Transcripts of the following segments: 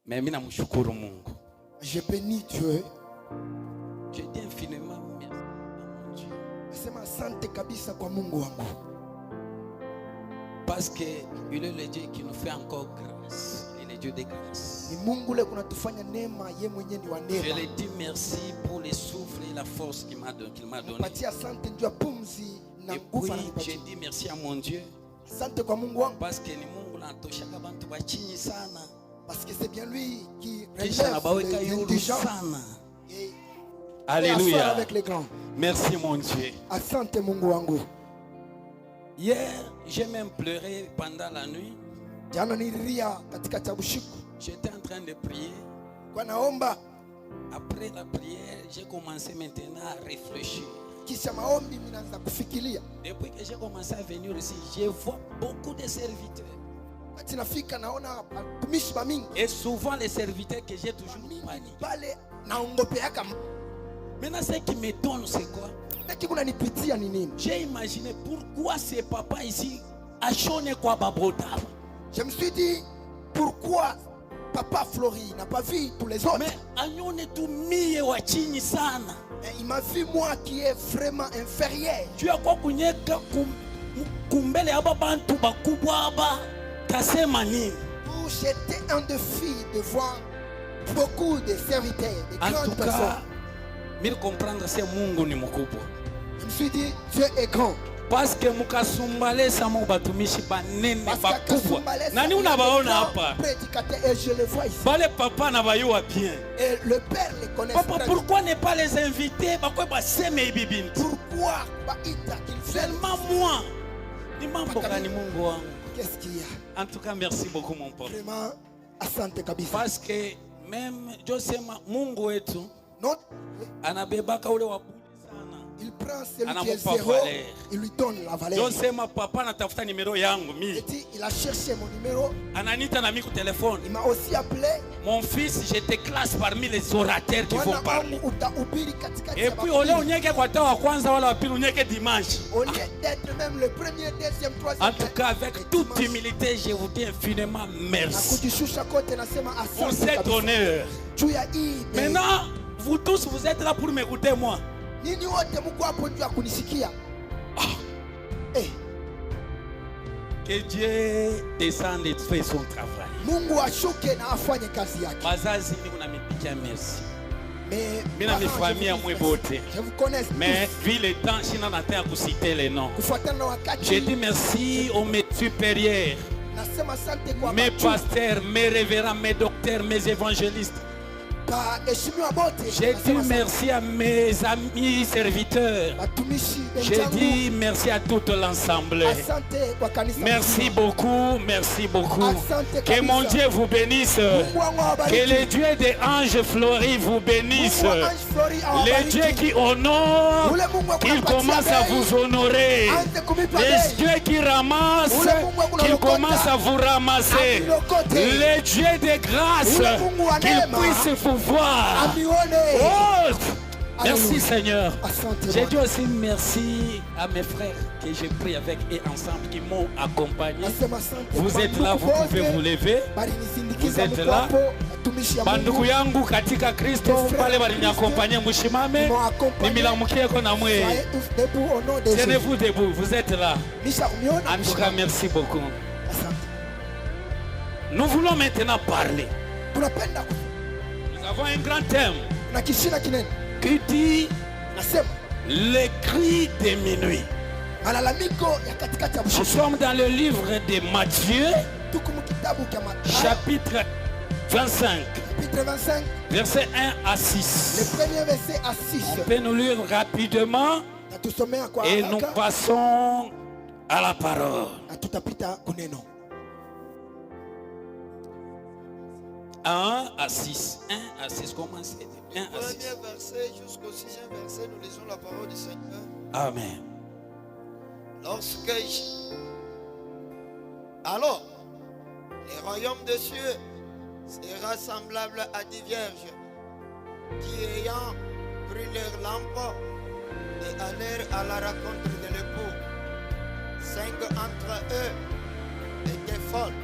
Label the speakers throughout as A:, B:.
A: Mais mimi namshukuru Mungu.
B: Je bénis Dieu.
A: Je dis infiniment merci à mon Dieu.
B: Nasema asante kabisa kwa Mungu wangu.
A: Parce que il est le Dieu qui nous fait encore grâce. Il est le Dieu de grâce.
B: Ni Mungu ule kunatufanya neema, yeye mwenyewe ni wa neema.
A: Je lui dis merci pour les souffles et la force qu'il m'a donné.
B: Patia asante ndio pumzi na
A: Et
B: nguvu
A: puis
B: ananipatia.
A: je dis merci à mon Dieu.
B: Asante kwa Mungu wangu.
A: Parce que ni Mungu anatoshaka bantu bachini sana.
B: Parce que c'est bien lui qui
A: Kisha
B: relève
A: nabaweka
B: les
A: yulu
B: indigents
A: sana.
B: et
A: Alléluia.
B: asseoir avec les grands.
A: Merci mon Dieu.
B: Asante Mungu wangu.
A: Hier, j'ai même pleuré pendant la nuit.
B: Jana nililia katikati ya usiku.
A: J'étais en train de prier.
B: Kwa naomba.
A: Après la prière, j'ai commencé maintenant à réfléchir.
B: Kisha maombi mimi naanza kufikiria.
A: Depuis que j'ai commencé à venir ici, je vois beaucoup de serviteurs.
B: Nafika naona watumishi wa mingi.
A: Et souvent les serviteurs que j'ai toujours paniqué.
B: Pale naongopeaka.
A: Maintenant ce qui m'étonne c'est quoi? J'ai imaginé pourquoi ces papas ici achonné quoi babota.
B: Je me suis dit pourquoi papa Flori n'a pas vu tous les autres.
A: Mais anyone tu mie wa chini sana.
B: Il m'a vu moi qui est vraiment inférieur.
A: Tu as quoi kunyeka kumbele aba bantu bakubwa aba kasema nini?
B: J'étais un défi de voir beaucoup de serviteurs, de grandes personnes.
A: Mimi comprendre c'est Mungu ni mkubwa.
B: Je me suis dit Dieu est grand.
A: Parce que mukasumbalesa mu batumishi banene bakubwa. Nani unabaona hapa?
B: Et je les vois ici.
A: Bale papa na bayua bien.
B: Et le père les connaît.
A: Papa, pourquoi ne pas les inviter? Pourquoi
B: baita qu'il
A: seulement moi? Ni mambo gani Mungu wangu?
B: Qu'est-ce qu'il y a?
A: En tout cas, merci beaucoup mon papa.
B: Vraiment asante kabisa.
A: Parce que même Josema Mungu wetu
B: non
A: anabebaka ule wabuli sana.
B: Il prend celui qui est zéro, il lui donne la valeur.
A: Josema papa natafuta numero yangu mi.
B: Il a cherché mon numéro.
A: Ananita na mi ku téléphone.
B: Il m'a aussi appelé.
A: Mon fils, je te classe parmi les orateurs qui vont parler. Et puis au lieu unyeke kwa tawa kwanza wala wapili unyeke dimanche.
B: Au lieu d'être même le premier, deuxième, troisième.
A: En tout cas, avec toute humilité, je vous dis infiniment merci pour cet honneur. Maintenant, vous tous, vous êtes là pour m'écouter moi. Que Dieu descende et fait son travail. Bazazi ni kunamipikia merci. Mina mi famille à moi beauté. Mais vu le temps, je n'en ai pas citer les noms. Je dis merci aux mes supérieurs, mes pasteurs, mes révérends, mes docteurs, mes évangélistes. J'ai dit merci à mes amis serviteurs. J'ai dit merci à tout l'ensemble. Merci beaucoup, merci beaucoup. Que mon Dieu vous bénisse. Que le Dieu des anges fleuris vous bénisse. Le Dieu qui honore, qu'il commence à vous honorer. Le Dieu qui ramasse, qu'il commence à vous ramasser. Le Dieu de grâce, qu'il puisse vous voir. Oh, merci Seigneur. J'ai dit aussi merci à mes frères que j'ai pris avec et ensemble qui m'ont accompagné. Vous êtes là, vous pouvez vous lever. Vous êtes là. Bandugu yangu katika Kristo pale waliniaccompagner mushimame nimilamukie ko na mwe. Tenez-vous debout, vous êtes là. En tout cas, merci beaucoup. Nous voulons maintenant parler. Nous avons un grand thème qui dit les cris de minuit. Nous sommes dans le livre de Matthieu, chapitre 25, verset 1 à 6.
B: Le premier verset à 6.
A: On peut nous lire rapidement et nous passons à la parole. 1 à 6. 1 à 6. Commencez. 1 à 6.
C: Premier verset jusqu'au 6e verset, nous lisons la parole du Seigneur.
A: Amen.
C: Alors, le royaume des cieux sera semblable à 10 vierges qui, ayant pris leur lampe et allèrent à la rencontre de l'époux. 5 entre eux étaient folles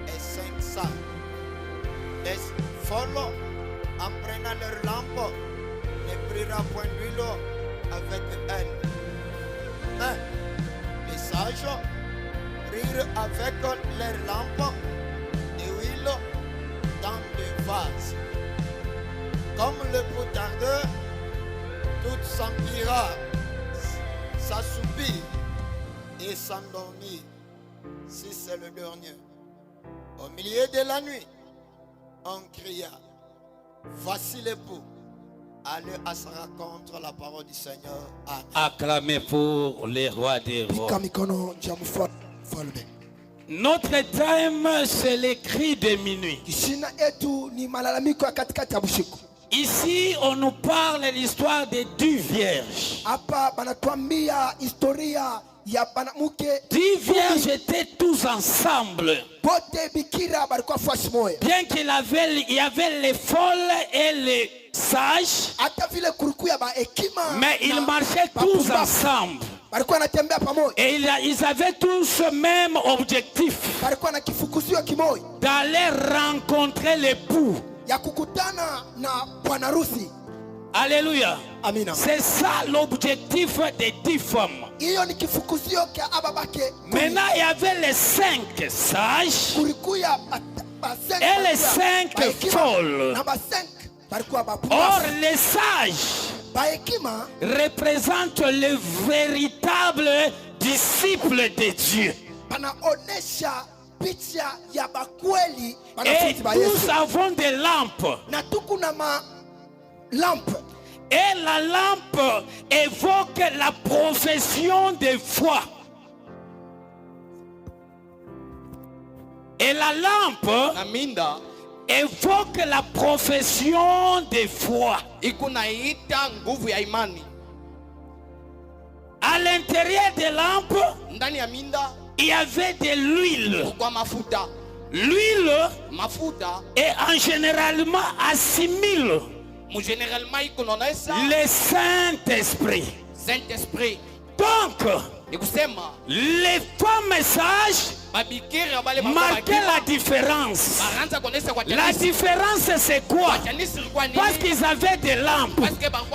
C: et 5 sages. folles, en prenant leur lampe, ne priront point d'huile avec elle. Mais les sages prirent avec leur lampe de l'huile dans des vases. Comme le potardeur, tout s'empira, s'assoupir et s'endormir, si c'est le dernier. Au milieu de la nuit, on cria, voici l'époux, allez à sa rencontre, la parole du Seigneur. Amen.
A: Acclamez pour les rois des rois. Notre thème, c'est les cris de minuit. Ici, on nous parle de l'histoire des 10 vierges. 10 vierges étaient tous ensemble. Bien qu'il y avait les folles et les sages, mais ils marchaient tous ensemble. Et ils avaient tous le même objectif, d'aller rencontrer l'époux. Alléluia. C'est ça l'objectif des 10 femmes. Maintenant, il y avait les 5 sages et les 5 folles. Or, les sages représentent les véritables disciples de Dieu. Et tous avons des lampes. Et la lampe évoque la profession de foi. Et la lampe évoque la profession de foi. À l'intérieur des lampes, il y avait de l'huile. L'huile est en généralement assimile le Saint-Esprit. Donc, les femmes sages marquaient la différence. La différence, c'est quoi? Parce qu'ils avaient des lampes.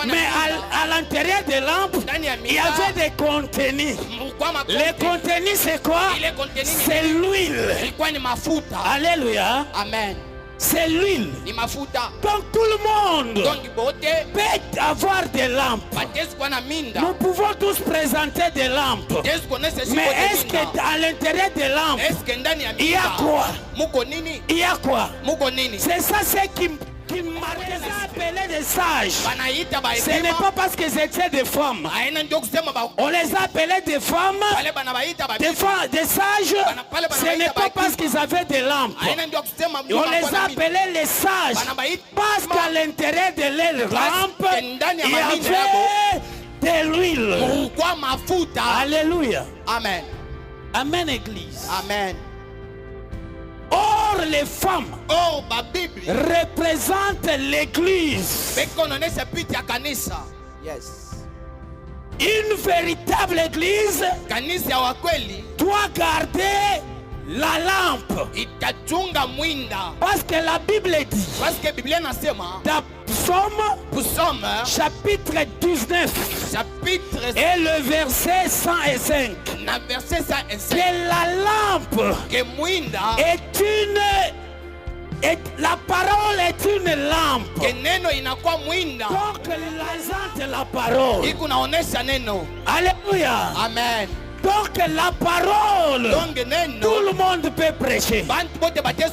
A: Mais à l'intérieur des lampes, il y avait des contenus. Les contenus, c'est quoi? C'est l'huile. Alléluia.
C: Amen.
A: C'est l'huile. Donc tout le monde peut avoir des lampes. Nous pouvons tous présenter des lampes. Mais est-ce qu'à l'intérieur des lampes, il y a quoi? Il y a quoi? C'est ça ce qui marquait, appelés des sages. Ce n'est pas parce qu'ils étaient des femmes. On les appelait des femmes, des sages. Ce n'est pas parce qu'ils avaient des lampes. On les appelait les sages parce qu'à l'intérieur de leurs lampes, il y avait de l'huile. Alléluia.
C: Amen.
A: Amen, Église.
C: Amen.
A: Or, les femmes représentent l'Église. Une véritable Église doit garder la lampe. Parce que la Bible dit dans Psaume chapitre 19 et le verset 105 que la lampe la parole est une lampe. Donc l'agent de la parole. Alléluia.
C: Amen.
A: Donc la parole, tout le monde peut prêcher.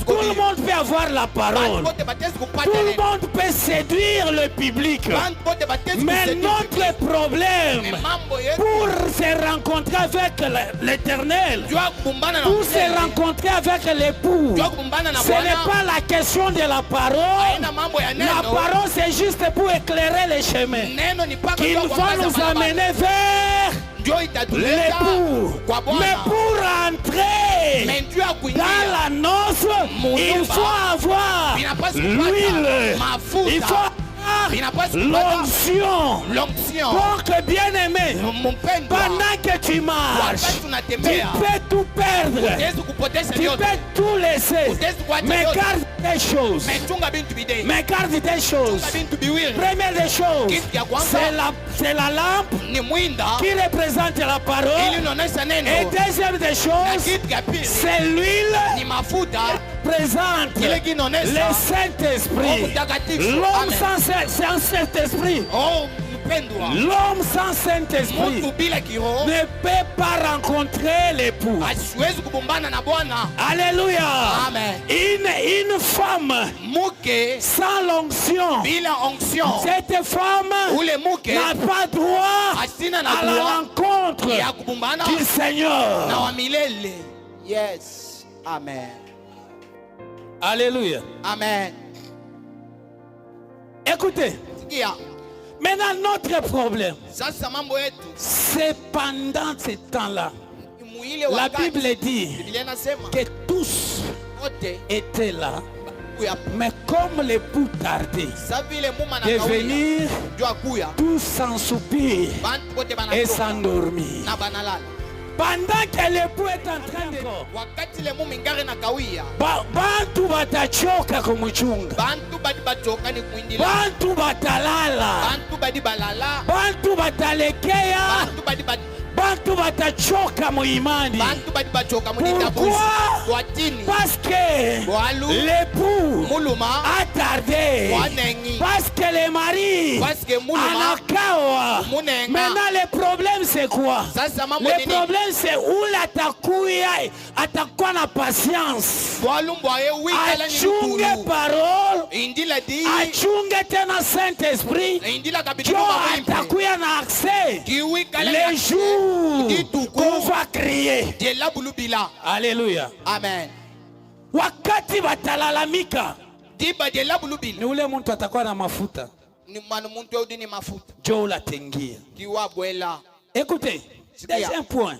A: Tout le monde peut avoir la parole. Tout le monde peut séduire le public. Mais notre problème, pour se rencontrer avec l'Éternel, pour se rencontrer avec l'époux, ce n'est pas la question de la parole. La parole, c'est juste pour éclairer les chemins qui va nous amener vers l'époux. Mais pour entrer dans la noce, il faut avoir l'huile, il faut avoir l'onction. Donc bien aimé, pendant que tu marches, tu peux tout perdre. Tu peux tout laisser. Mais garde des choses. Mais garde des choses. Première des choses, c'est la lampe qui représente la parole. Et deuxième des choses, c'est l'huile qui représente le Saint-Esprit. L'homme sans Saint-Esprit. L'homme sans Saint-Esprit ne peut pas rencontrer l'époux. Alléluia.
D: Amen.
A: Une femme sans l'onction, cette femme n'a pas droit à la rencontre du Seigneur.
D: Yes. Amen.
A: Alléluia.
D: Amen.
A: Écoutez. Maintenant, notre problème, c'est pendant ce temps-là, la Bible dit que tous étaient là, mais comme l'époux tardait de venir, tous sans soupir et s'endormir. Pendant que l'époux est en train de bantu batachoka kumuchunga, bantu batalala, bantu batalekea, bantu batachoka muimani. Pourquoi? Parce que l'époux a tardé, parce que le mari anakawa. Maintenant le problème c'est quoi? Le problème c'est où atakuwa na patience, achunge parole, achunge tena Saint-Esprit, jo atakuya na accès les jours qu'on va crier. Alléluia.
D: Amen.
A: Wakati batalalamika, ni ule mtu atakuwa na mafuta, jo ulatengia. Écoutez, deuxième point,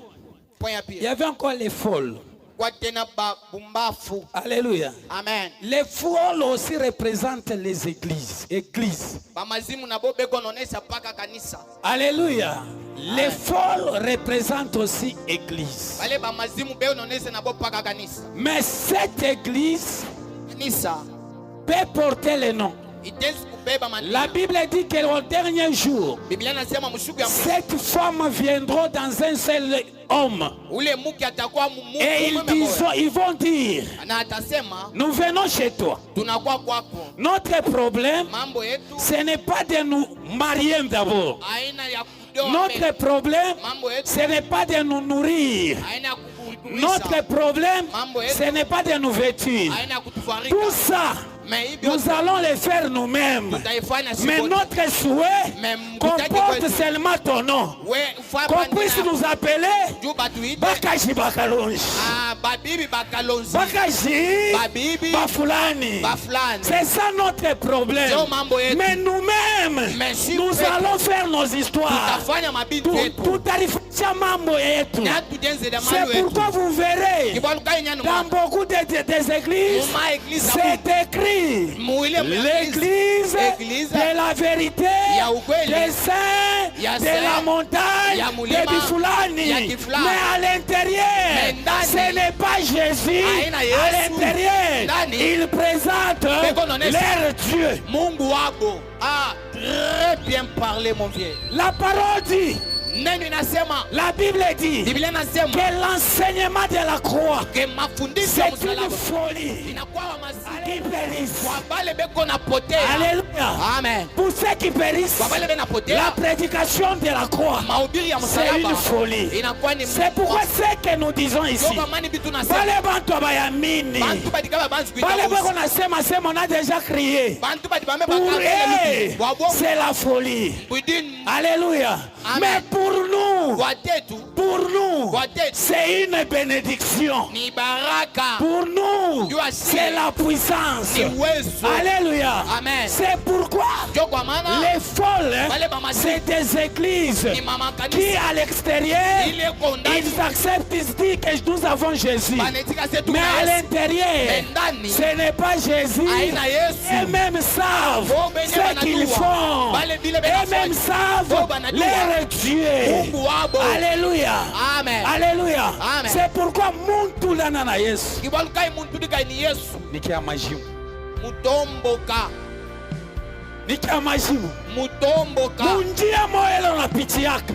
A: il y avait encore les folles. Alléluia.
D: Amen.
A: Les folles aussi représentent les églises. Alléluia. Les folles représentent aussi église. Mais cette église peut porter le nom. La Bible dit qu'au dernier jour, cette femme viendra dans un seul homme. Et ils vont dire, nous venons chez toi. Notre problème, ce n'est pas de nous marier d'abord. Notre problème, ce n'est pas de nous nourrir. Notre problème, ce n'est pas de nous vêtir. Tout ça, nous allons le faire nous-mêmes. Mais notre souhait comporte seulement ton nom. Qu'on puisse nous appeler Bakaji Bakalonji, Bakaji Bafulani. C'est ça notre problème. Mais nous-mêmes, nous allons faire nos histoires. Tout arrive. C'est pourquoi vous verrez dans beaucoup des églises, c'est écrit l'église de la vérité, des saints, de la montagne, de Bifulani. Mais à l'intérieur, ce n'est pas Jésus. À l'intérieur, il présente leur Dieu.
D: Ah, très bien parlé, mon vieux.
A: La parole dit, la Bible dit que l'enseignement de la croix, c'est une folie qui périssent. Alléluia.
D: Amen.
A: Pour ceux qui périssent, la prédication de la croix, c'est une folie. C'est pourquoi ce que nous disons ici, on a déjà crié. Pour eux, c'est la folie. Alléluia. Mais pour nous, c'est une bénédiction. Pour nous, c'est la puissance. Alléluia.
D: Amen.
A: C'est pourquoi les folles, c'est des églises qui à l'extérieur, ils acceptent, ils disent que nous avons Jésus. Mais à l'intérieur, ce n'est pas Jésus. Eux-mêmes savent ce qu'ils font. Eux-mêmes savent leur Dieu. Alléluia.
D: Amen.
A: Alléluia.
D: Amen.
A: C'est pourquoi muntu lana na Yesu.
D: Kibalukai muntu dika ni Yesu.
A: Nikia majimu.
D: Mutomboka.
A: Nikia majimu.
D: Mutomboka.
A: Munjia moelo na piti yaka.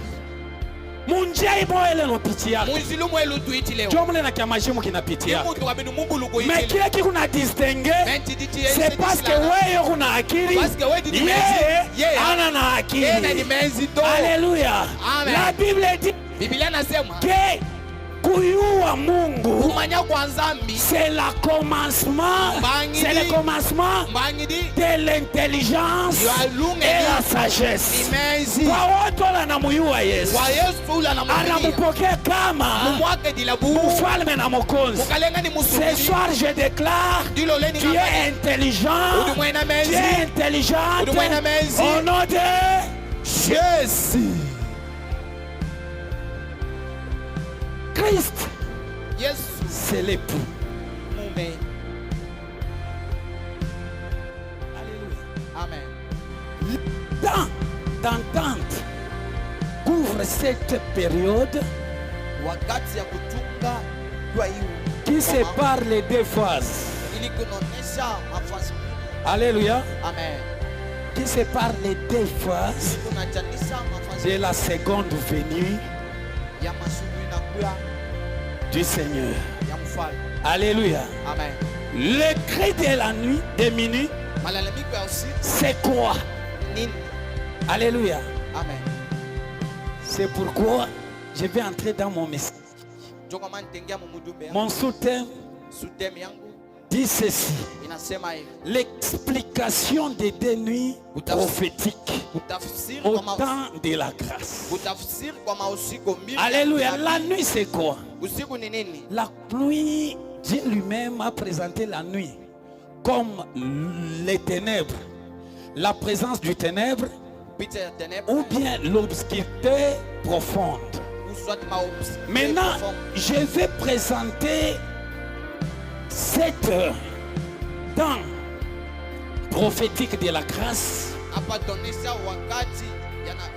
A: Munjia moelo na piti yaka.
D: Munzilu moelo tuiti leo.
A: Jomle na kia majimu kina piti yaka.
D: Mutu kabinu mubulu ko
A: Mais kile ki kuna distingue, c'est parce que wewe kuna akili. Yeye ana na akili. Alléluia. La Bible dit
D: Biblia nasema
A: que kuyua Mungu
D: kumanya kwa nzambi
A: c'est le commencement de l'intelligence et la sagesse. Kwa watu wanamjua Yesu, anamupokea kama mfalme na mwokozi. Ce soir je déclare tu es intelligent, tu es intelligente au nom de Jésus. Christ,
D: Yes,
A: c'est l'époux.
D: Amen.
A: Alléluia.
D: Amen.
A: Temps d'entente couvre cette période
D: Wakati ya kutunga kwa hiyo
A: qui sépare les deux phases.
D: ili kunonesha mafasi.
A: Alléluia.
D: Amen.
A: Qui sépare les deux phases
D: Kunachanisha mafasi
A: de la seconde venue
D: ya masubuhi na kuya
A: du Seigneur.
D: ya mfalme.
A: Alléluia.
D: Amen.
A: Le cri de la nuit, des minuit,
D: Malalamiko ya usiku
A: c'est quoi?
D: nini?
A: Alléluia.
D: Amen.
A: C'est pourquoi je vais entrer dans mon message.
D: Joka man tengia mumujumbe yangu.
A: Mon sous-thème
D: Sutemi yangu
A: dit ceci.
D: inasema hivi.
A: L'explication des deux nuits prophétiques
D: Kutafsiri
A: au
D: kwa
A: temps de la grâce.
D: kutafsiri kwa mausiku mbili.
A: Alléluia. La nuit, c'est quoi?
D: Usiku ni nini?
A: La nuit, Dieu lui-même a présenté la nuit comme les ténèbres, la présence du ténèbre
D: Picha ya ténèbres
A: ou bien l'obscurité profonde.
D: ou soit maobs.
A: Maintenant, je vais présenter cette temps prophétique de la grâce.
D: Hapa tunaonesha wakati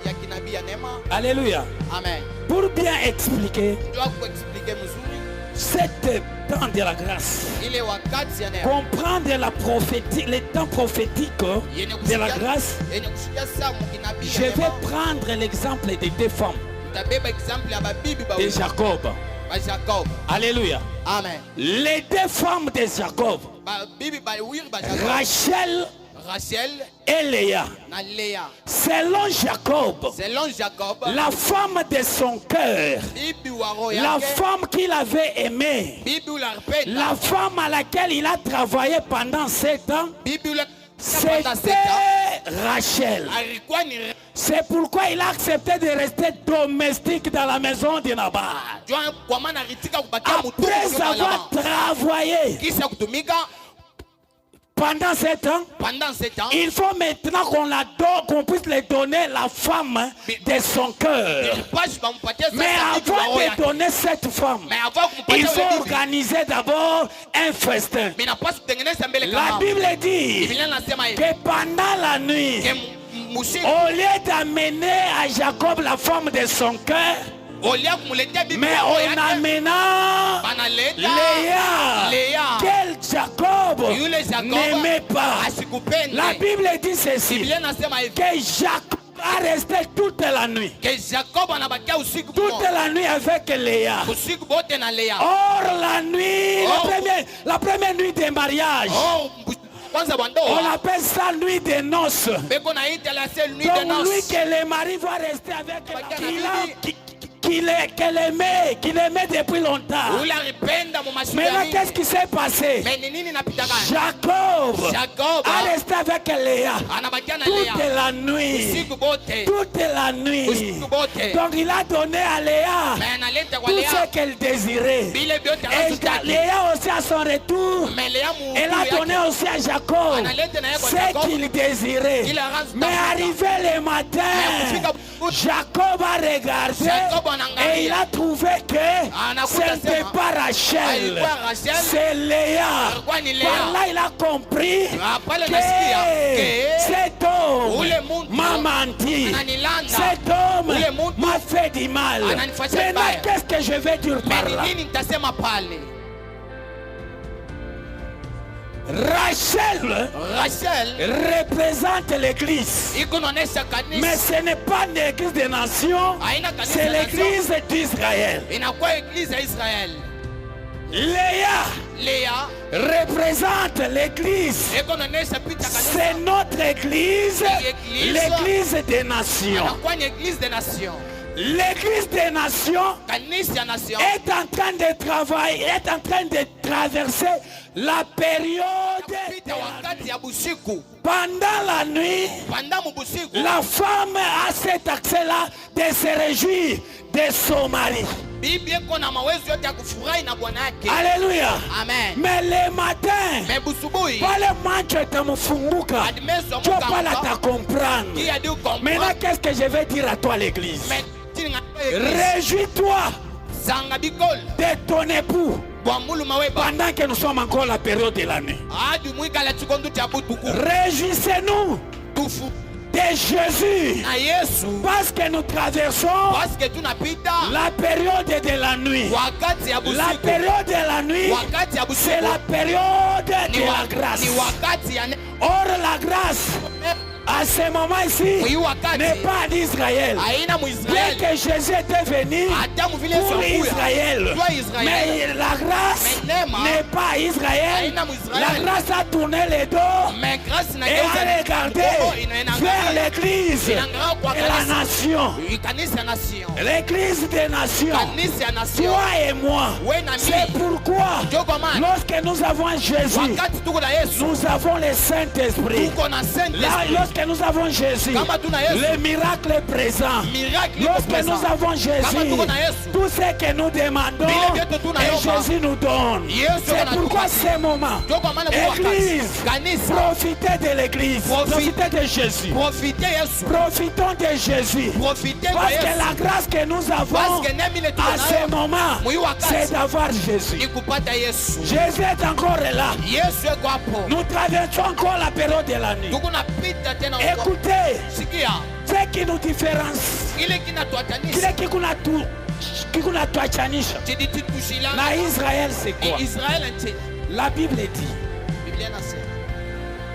D: ya kinabii ya neema.
A: Alléluia.
D: Amen.
A: Pour bien expliquer
D: Ndio kuexplique mzuri
A: cette temps de la grâce,
D: ile wakati ya neema.
A: comprendre la prophétie, les temps prophétiques de la grâce,
D: Yenye kushikia saa mkinabii
A: je
D: ya
A: vais
D: neema.
A: prendre l'exemple des deux femmes
D: Utabeba example ya babibi ba
A: de Jacob.
D: Jacob.
A: Alléluia.
D: Amen.
A: Les deux femmes de Jacob,
D: Babibi ba wiri ba Jacob.
A: Rachel
D: Rachel
A: et Léa.
D: na Léa.
A: Selon Jacob,
D: Selon Jacob,
A: la femme de son cœur,
D: bibi wa roho
A: la
D: yake,
A: femme qu'il avait aimée,
D: bibi ulapenda,
A: la femme à laquelle il a travaillé pendant 7 ans,
D: bibi ula
A: c'était Rachel.
D: alikuwa ni
A: C'est pourquoi il a accepté de rester domestique dans la maison de Nabal.
D: Joan kwa maana alitika kubakia mtu
A: Après avoir travaillé
D: kisha kutumika
A: pendant 7 ans,
D: pendant 7 ans.
A: il faut maintenant qu'on puisse lui donner la femme de son cœur. Mais avant de donner cette femme, il faut organiser d'abord un festin. La Bible dit que pendant la nuit, au lieu d'amener à Jacob la femme de son cœur, mais en amenant Léa, quel Jacob n'aimait pas. La Bible dit ceci, que Jacob a resté toute la nuit. Toute la nuit avec Léa. Or la nuit, la première nuit des mariages, on appelle ça nuit des noces. Donc lui que le mari va rester avec qu'il aimait depuis longtemps. Maintenant, qu'est-ce qui s'est passé? Jacob a resté avec Léa toute la nuit. Toute la nuit. Donc il a donné à Léa tout ce qu'elle désirait. Et Léa aussi à son retour, elle a donné aussi à Jacob ce qu'il désirait. Mais arrivé le matin, Jacob a regardé Et il a trouvé que ce n'était pas Rachel, c'est Léa. Par là, il a compris que cet homme m'a menti. Cet homme m'a fait du mal. Maintenant, qu'est-ce que je vais dire par là? Rachel représente l'église. Mais ce n'est pas l'église des nations, c'est l'église d'Israël. Léa représente l'église. C'est notre église, l'église des nations. L'église des nations est en train de travailler, est en train de traverser la période. Pendant la nuit, la femme a cet accès-là de se réjouir de son mari. Alléluia.
D: Amen.
A: Mais le matin, pale macho itamufunguka, tu vas pas la comprendre. Maintenant, qu'est-ce que je vais dire à toi, l'église? Réjouis-toi de ton époux pendant que nous sommes encore la période de l'année. Réjouissez-nous de Jésus parce que nous traversons la période de la nuit. La période de la nuit, c'est la période de la grâce. Or la grâce à ce moment ici n'est pas d'Israël. Bien que Jésus était venu pour Israël, mais la grâce n'est pas Israël. La grâce a tourné les dos et a regardé vers l'église et la nation. L'église des nations, toi et moi. C'est pourquoi lorsque nous avons Jésus, nous avons le Saint-Esprit. Lorsque nous avons Jésus, le miracle est présent. Lorsque nous avons Jésus, tout ce que nous demandons, et Jésus nous donne. C'est pourquoi ces moments, Église, profitez de l'Église, profitez de Jésus. Profitons de Jésus. Parce que la grâce que nous avons à ce moment, c'est d'avoir Jésus. Jésus est encore là. Nous traversons encore la période de la nuit. Écoutez, ce qui nous différencie, kile kinatuachanisha na Israël, c'est quoi? La Bible dit.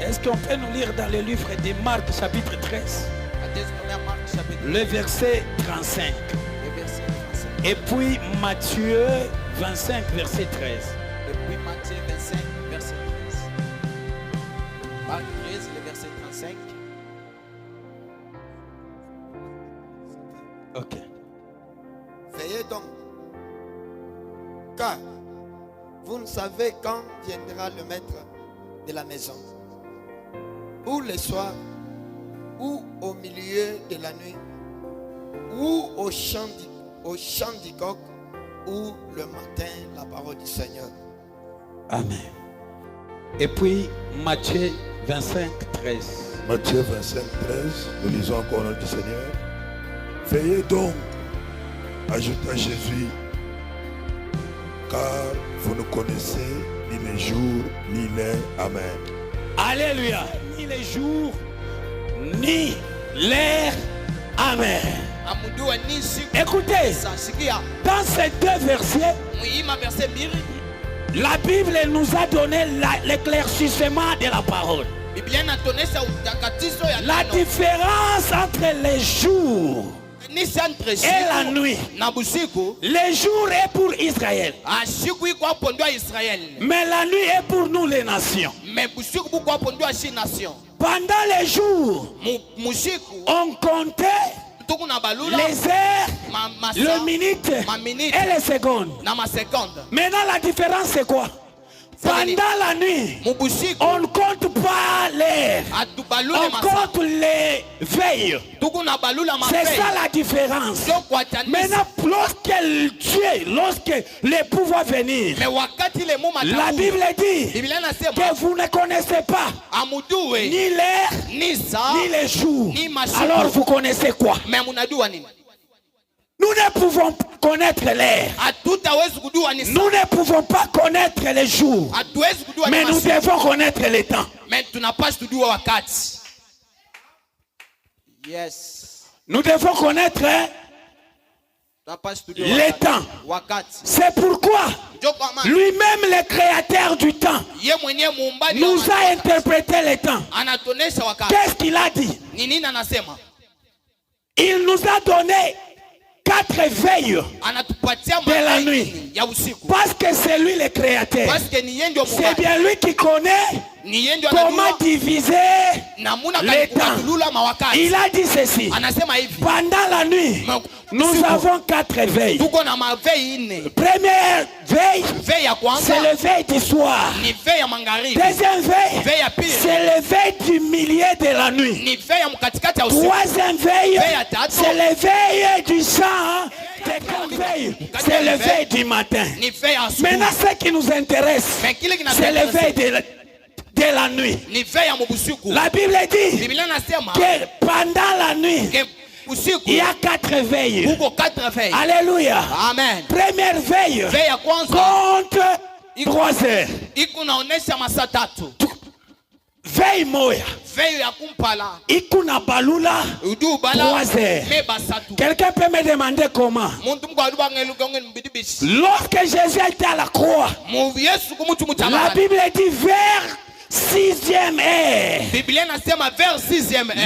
A: Est-ce qu'on peut nous lire dans le livre de Marc chapitre 13, le verset 35, et puis Matthieu 25 verset 13.
D: Et puis Matthieu 25 verset 13. Marc 13 le verset 35.
A: Ok.
C: Veillez donc, car vous ne savez quand viendra le maître de la maison, ou le soir, ou au milieu de la nuit, ou au chant du coq, ou le matin, la parole du Seigneur.
A: Amen. Et puis Matthieu 25, 13.
E: Matthieu 25, 13, nous lisons encore le nom du Seigneur. Veillez donc, ajouta Jésus, car vous ne connaissez ni les jours, ni l'heure. Amen.
A: Alléluia. Ni les jours, ni l'heure. Amen. Écoutez, dans ces deux versets, la Bible nous a donné l'éclaircissement de la parole. La différence entre les jours et la nuit. Le jour est pour Israël, mais la nuit est pour nous les nations. Pendant les jours, on comptait les heures, les minutes et les secondes. Maintenant la différence c'est quoi? Pendant la nuit, on ne compte pas l'heure, on compte les veilles. C'est ça la différence. Maintenant, lorsque l'époux va venir, la Bible dit que vous ne connaissez pas ni l'heure, ni les jours. Alors vous connaissez quoi? Nous ne pouvons pas connaître l'air. Nous ne pouvons pas connaître les jours. Mais nous devons connaître les temps.
D: Yes.
A: Nous devons connaître les temps. C'est pourquoi lui-même, le créateur du temps, nous a interprété les temps. Qu'est-ce qu'il a dit? Il nous a donné 4 veilles de la nuit. Parce que c'est lui le créateur. C'est bien lui qui connaît comment diviser les temps. Il a dit ceci. Pendant la nuit, nous avons 4 veilles. Première veille, c'est le veille du soir. Deuxième veille, c'est le veille du milieu de la nuit. Troisième veille, c'est le veille du sang. C'est le veille du matin. Maintenant, ce qui nous intéresse, c'est le veille de la nuit. La Bible dit que pendant la nuit, il y a 4 veilles. Alléluia.
D: Amen.
A: Première veille compte 3 heures. Veille moya. Ikuna balula 3 heures. Quelqu'un peut me demander comment? Lorsque Jésus était à la croix, la Bible dit vers 6e heure.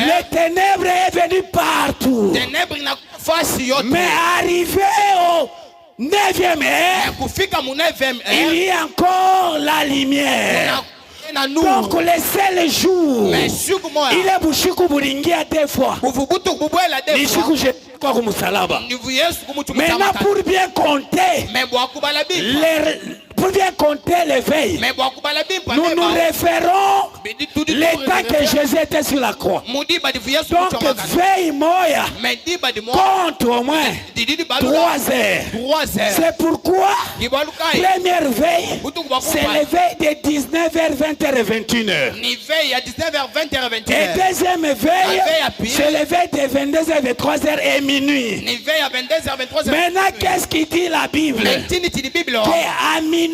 A: Les ténèbres est venu partout. Mais arrivé au 9e heure, il y a encore la lumière. Donc le seul jour, il est bouchiku buringia 2 fois. Nishiku je kwa kumusalaba. Maintenant pour bien compter, pour bien compter les veilles, nous nous référons le temps que Jésus était sur la croix. Donc veille moya compte au moins 3 heures. C'est pourquoi première veille, c'est le veille de 19h, 20h et 21h. Et deuxième veille, c'est le veille de 22h, 23h et minuit. Maintenant, qu'est-ce qu'il dit la Bible? Qu'à minuit,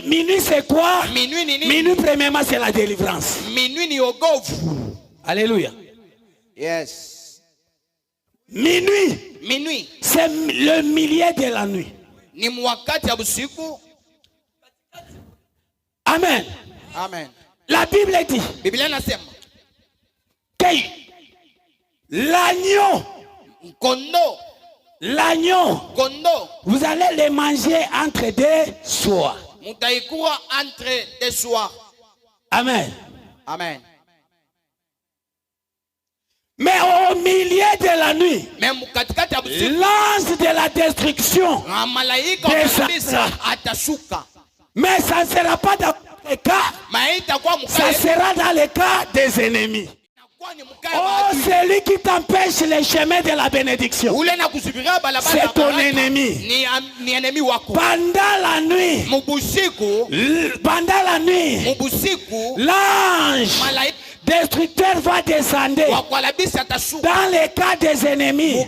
A: minuit c'est quoi? Minuit premièrement c'est la délivrance. Alléluia.
D: Yes.
A: Minuit c'est le milieu de la nuit. Amen.
D: Amen.
A: La Bible dit que l'agneau, vous allez le manger entre 2 soirs. Amen.
D: Amen.
A: Mais au milieu de la nuit, l'ange de la destruction descendra. Mais ça ne sera pas dans le cas, ça sera dans le cas des ennemis. Oh, celui qui t'empêche le chemin de la bénédiction, c'est ton ennemi. Pendant la nuit, l'ange destructeur va descendre dans le cas des ennemis.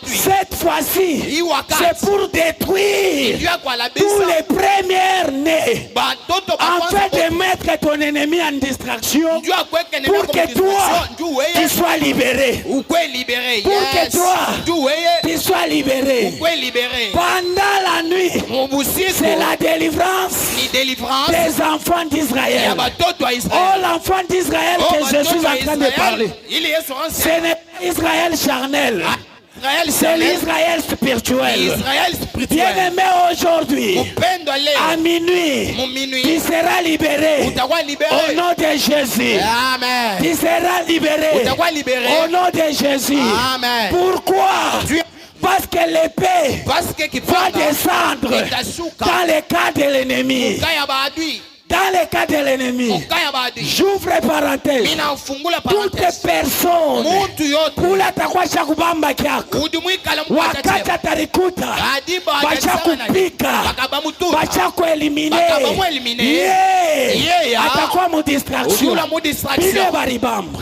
A: Cette fois-ci, c'est pour détruire tous les premiers nés, afin de mettre ton ennemi en distraction, pour que toi tu sois libéré. Pour que toi tu sois libéré. Pendant la nuit, c'est la délivrance des enfants d'Israël. Oh, l'enfant d'Israël que je suis en train de parler, ce n'est pas Israël charnel, c'est l'Israël spirituel. Bien-aimé, aujourd'hui, à minuit, tu seras libéré au nom de Jésus.
D: Amen.
A: Tu seras libéré au nom de Jésus.
D: Amen.
A: Pourquoi? Parce que l'épée va descendre dans le cas de l'ennemi. Dans le cas de l'ennemi, j'ouvre parenthèse. Toutes personnes kula takwa chakubamba kyako wakati atarikuta bachakupika bachakuelimine atakuwa mu distraction bile baribamba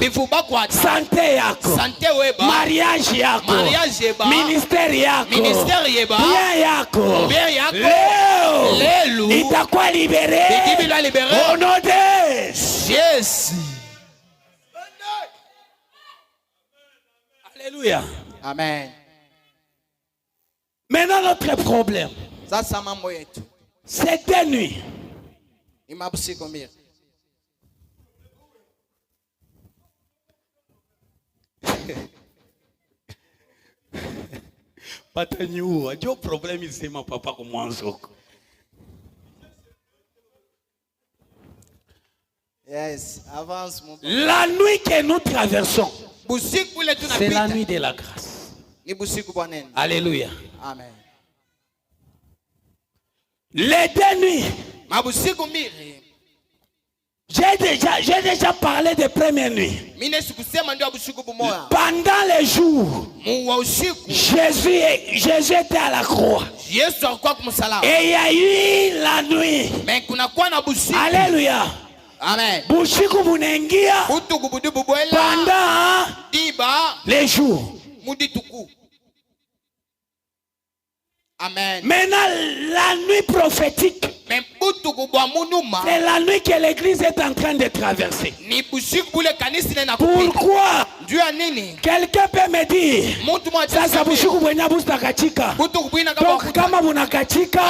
A: sante yako mariage yako ministeri yako bien yako leo itakuwa libere au nom de Jésus. Alléluia.
D: Amen.
A: Maintenant notre problème, c'est des nuits.
E: Pataniou, adio problème ici ma papa comme mwanzo.
D: Yes, avance mon papa.
A: La nuit que nous traversons, c'est la nuit de la grâce. Alléluia.
D: Amen.
A: Les deux nuits. J'ai déjà parlé de première nuit. Pendant les jours, Jésus était à la croix. Et il y a eu la nuit. Alléluia.
D: Amen.
A: Pendant les jours.
D: Amen.
A: Maintenant, la nuit prophétique, c'est la nuit que l'église est en train de traverser. Pourquoi? Quelqu'un peut me dire, sasa bushuku bwenya bustakachika. Donc kama bunakachika,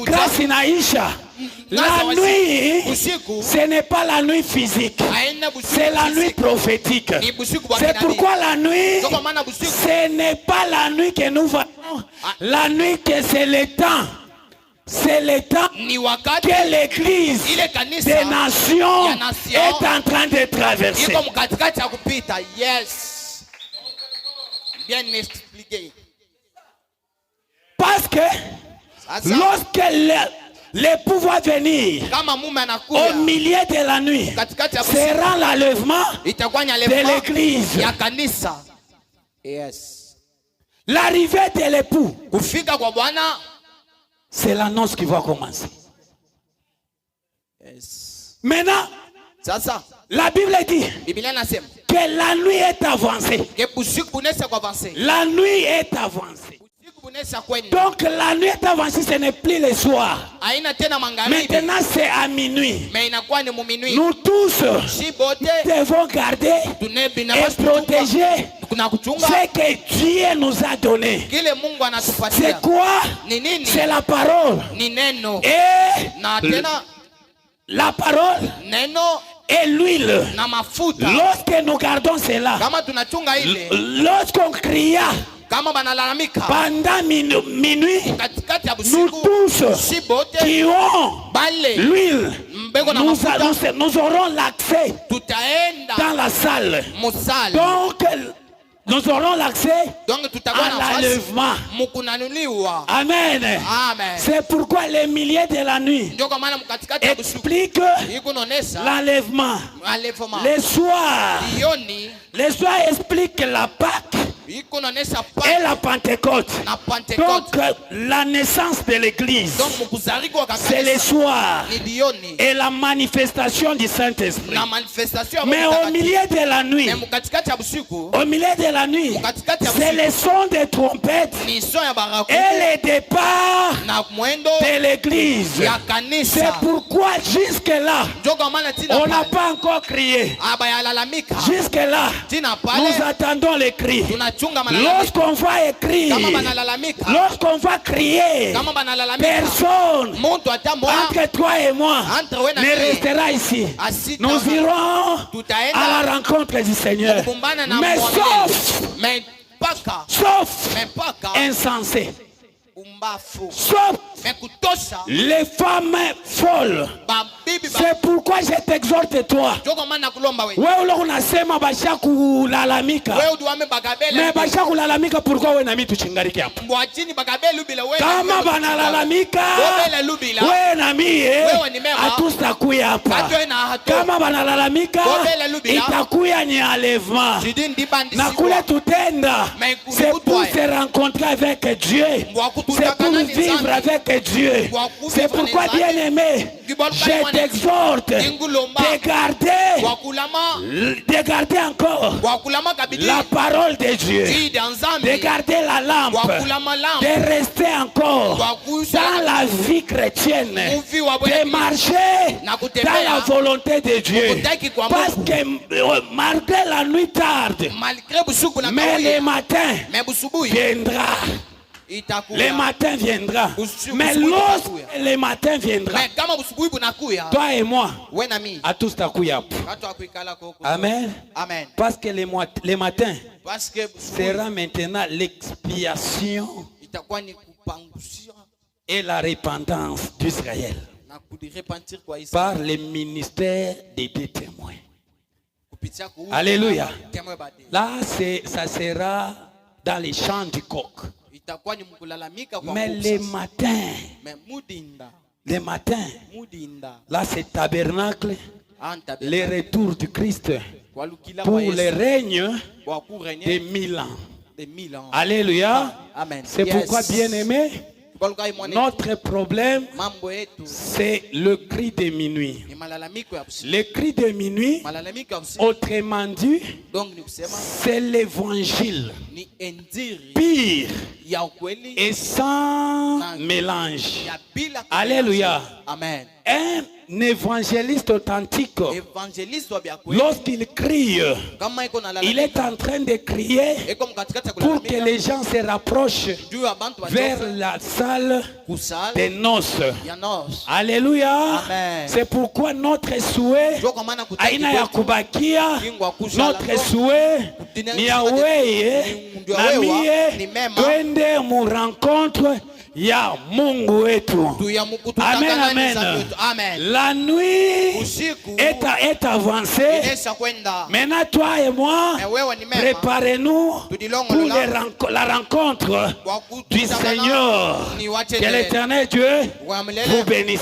A: grâce inaisha. La nuit, ce n'est pas la nuit physique, c'est la nuit prophétique. C'est pourquoi la nuit, ce n'est pas la nuit que nous voyons. La nuit que c'est le temps. C'est le temps que l'église des nations est en train de traverser.
D: Yes. Bien expliqué.
A: Parce que lorsque l'époux va venir au milieu de la nuit, sera l'enlèvement de l'église.
D: Yes.
A: L'arrivée de l'époux, c'est l'annonce qui va commencer.
D: Yes.
A: Maintenant, la Bible dit que la nuit est avancée. La nuit est avancée. Donc la nuit est avancée, ce n'est plus le soir. Maintenant c'est à minuit. Nous tous devons garder et protéger ce que Dieu nous a donné. C'est quoi? C'est la parole. Et la parole et l'huile. Lorsque nous gardons cela, lorsqu'on cria pendant minuit, nous tous qui ont l'huile, nous aurons l'accès dans la salle. Donc nous aurons l'accès à l'enlèvement. Amen. C'est pourquoi les milliers de la nuit expliquent l'enlèvement. Les soirs expliquent la Pâque et la Pentecôte. Donc la naissance de l'église, c'est le soir et la manifestation du Saint-Esprit. Mais au milieu de la nuit, c'est le son des trompettes et le départ de l'église. C'est pourquoi jusque-là, on n'a pas encore crié. Jusque-là, nous attendons les cris. Lorsqu'on va écrire, lorsqu'on va crier, personne entre toi et moi ne restera ici. Nous irons à la rencontre du Seigneur. Mais sauf insensé. Sauf les femmes folles. C'est pourquoi je t'exhorte toi. Wewe unasema basha kulalamika. Mais basha kulalamika pourquoi wewe na mimi tuchingariki hapo? Kama banalalamika wewe na mimi hatustakuya hapa. Kama banalalamika itakuya ni enlèvement. Na kule tutenda c'est pour se rencontrer avec Dieu. C'est pour vivre avec Dieu. C'est pourquoi bien-aimé, je t'exhorte de garder encore la parole de Dieu, de garder la lampe, de rester encore dans la vie chrétienne, de marcher dans la volonté de Dieu. Parce que malgré la nuit tarde, mais le matin viendra. Le matin viendra. Mais lorsque le matin viendra, toi et moi, à tous takuya. Amen. Parce que le matin sera maintenant l'expiation et la repentance d'Israël par le ministère des deux témoins. Alléluia. Là, ça sera dans les champs du coq. Mais les matins, là c'est tabernacle, le retour du Christ pour le règne de 1000 ans. Alléluia. C'est pourquoi, bien aimé, notre problème, c'est le cri de minuit. Le cri de minuit, autrement dit, c'est l'évangile pire et sans mélange. Alléluia.
D: Amen.
A: Un évangéliste authentique, lorsqu'il crie, il est en train de crier pour que les gens se rapprochent vers la salle des noces. Alléluia. C'est pourquoi notre souhait, aina ya kubakia, notre souhait ni aweye na mie twende mu rencontre ya Mungu wetu. Amen, amen. La nuit est avancée. Maintenant, toi et moi, préparez-nous pour la rencontre du Seigneur. Que l'Éternel Dieu vous bénisse.